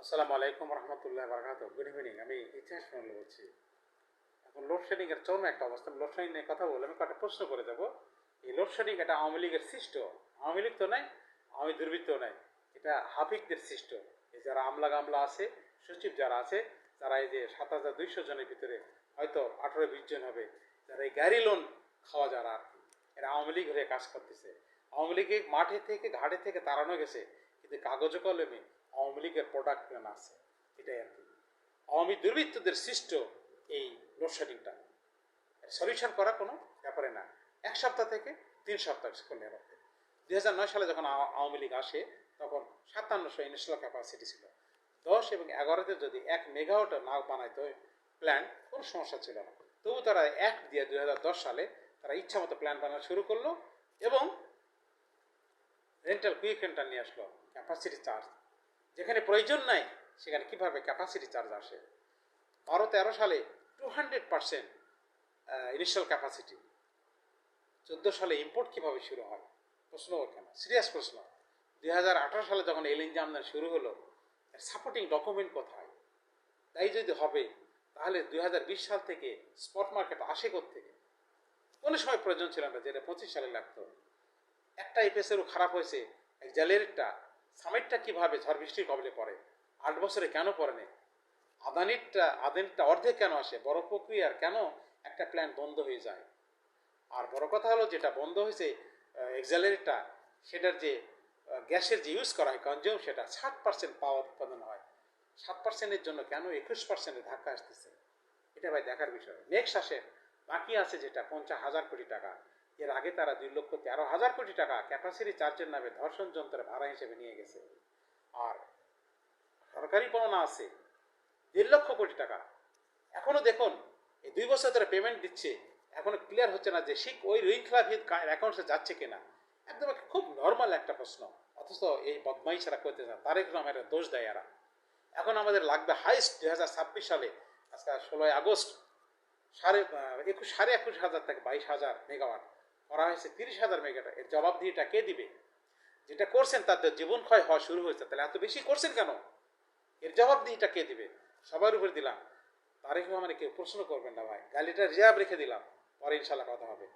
আসসালামু আলাইকুম রহমতুল্লাহ বারকাত। Good evening. আমি ইতিহাস মূল্য বলছি। এখন লোডশেডিং এর চরম একটা অবস্থা। লোডশেডিং নিয়ে কথা বলে আমি কটা প্রশ্ন করে যাব। এই লোডশেডিং এটা আওয়ামী লীগের সৃষ্ট। আওয়ামী লীগ তো নাই, আওয়ামী দুর্বৃত্ত নাই, এটা হাফিকদের সৃষ্ট। এই যারা আমলা গামলা আছে, সচিব যারা আছে, যারা এই যে ৭,২০০ জনের ভিতরে হয়তো ১৮-২০ জন হবে, যারা এই গাড়ি লোন খাওয়া যারা আর কি, এরা আওয়ামী লীগ হয়ে কাজ করতেছে। আওয়ামী লীগে মাঠে থেকে ঘাটে থেকে তাড়ানো গেছে, কিন্তু কাগজ কলমে আওয়ামী লীগের প্রোডাক্ট প্ল্যান আছে। এটাই আর কি আওয়ামী দুর্বৃত্তদের সৃষ্ট এই লোডশেডিংটা। সলিউশন করা কোনো ব্যাপারে না, 1 সপ্তাহ থেকে 3 সপ্তাহ করলে হবে। 2009 সালে যখন আওয়ামী লীগ আসে তখন 5700 ইনস্টল ক্যাপাসিটি ছিল। 10 এবং 11-তে যদি 1 মেগাওয়াটও না বানাইতো প্ল্যান্ট, কোনো সমস্যা ছিল না। তবু তারা অ্যাক্ট দিয়ে 2010 সালে তারা ইচ্ছা মতো প্ল্যান্ট বানানো শুরু করলো এবং রেন্টাল কুইক রেন্টাল নিয়ে আসলো। ক্যাপাসিটি চার্জ যেখানে প্রয়োজন নাই সেখানে কিভাবে ক্যাপাসিটি চার্জ আসে। 12-13 সালে 200% ইনিশিয়াল ক্যাপাসিটি। 14 সালে ইম্পোর্ট কিভাবে শুরু হয়? প্রশ্ন কেন? সিরিয়াস প্রশ্ন। 2018 সালে যখন এলএনজি আমদানি শুরু হলো, সাপোর্টিং ডকুমেন্ট কোথায়? তাই যদি হবে তাহলে 2020 সাল থেকে স্পট মার্কেট আসে থেকে কোনো সময় প্রয়োজন ছিল না, যেটা 25 সালে লাগতো। একটা এপিএসেরও খারাপ হয়েছে, জ্যালেরিটা সামিটটা কিভাবে ঝড় বৃষ্টির কবলে পড়ে, 8 বছরে কেন পড়েনি? আদানিটা অর্ধেক কেন আসে? বড় প্রক্রিয়ার কেন একটা প্ল্যান বন্ধ হয়ে যায়? আর বড় কথা হলো, যেটা বন্ধ হয়েছে এক্সালারিটা, সেটার যে গ্যাসের যে ইউজ করা হয় কনজিউম, সেটা 60% পাওয়ার উৎপাদন হয়। 7%-এর জন্য কেন 21%-এর ধাক্কা আসতেছে? এটা ভাই দেখার বিষয়। নেক্সট আসে, বাকি আছে যেটা 50,000 কোটি টাকা। এর আগে তারা 2,13,000 কোটি টাকা ক্যাপাসিটি চার্জের নামে ধর্ষণ যন্ত্রের ভাড়া হিসেবে নিয়ে গেছে। আর সরকারি পাওনা আছে 1,50,000 কোটি টাকা। এখনো দেখুন, এই 2 বছর ধরে পেমেন্ট দিচ্ছে, এখনো ক্লিয়ার হচ্ছে না যে শিখ ওই ঋণ খেলাপি অ্যাকাউন্টে যাচ্ছে কিনা। একদম খুব নর্মাল একটা প্রশ্ন, অথচ এই বদমাইশরা করতে চান। তারেক রহমানের দোষ দেয় এরা। এখন আমাদের লাগবে হাইস্ট 2026 সালে, আজকে 16 আগস্ট, 21,500 থেকে 22,000 মেগাওয়াট করা হয়েছে, 30,000 মেগাওয়াট। এর জবাবদিহিটা কে দিবে? যেটা করছেন তাদের জীবন ক্ষয় হওয়া শুরু হয়েছে, তাহলে এত বেশি করছেন কেন? এর জবাবদিহিটা কে দিবে? সবার উপর দিলাম, তারেক রহমানে কেউ প্রশ্ন করবেন না ভাই। গালিটা রিজার্ভ রেখে দিলাম, পরে ইনশাল্লাহ কথা হবে।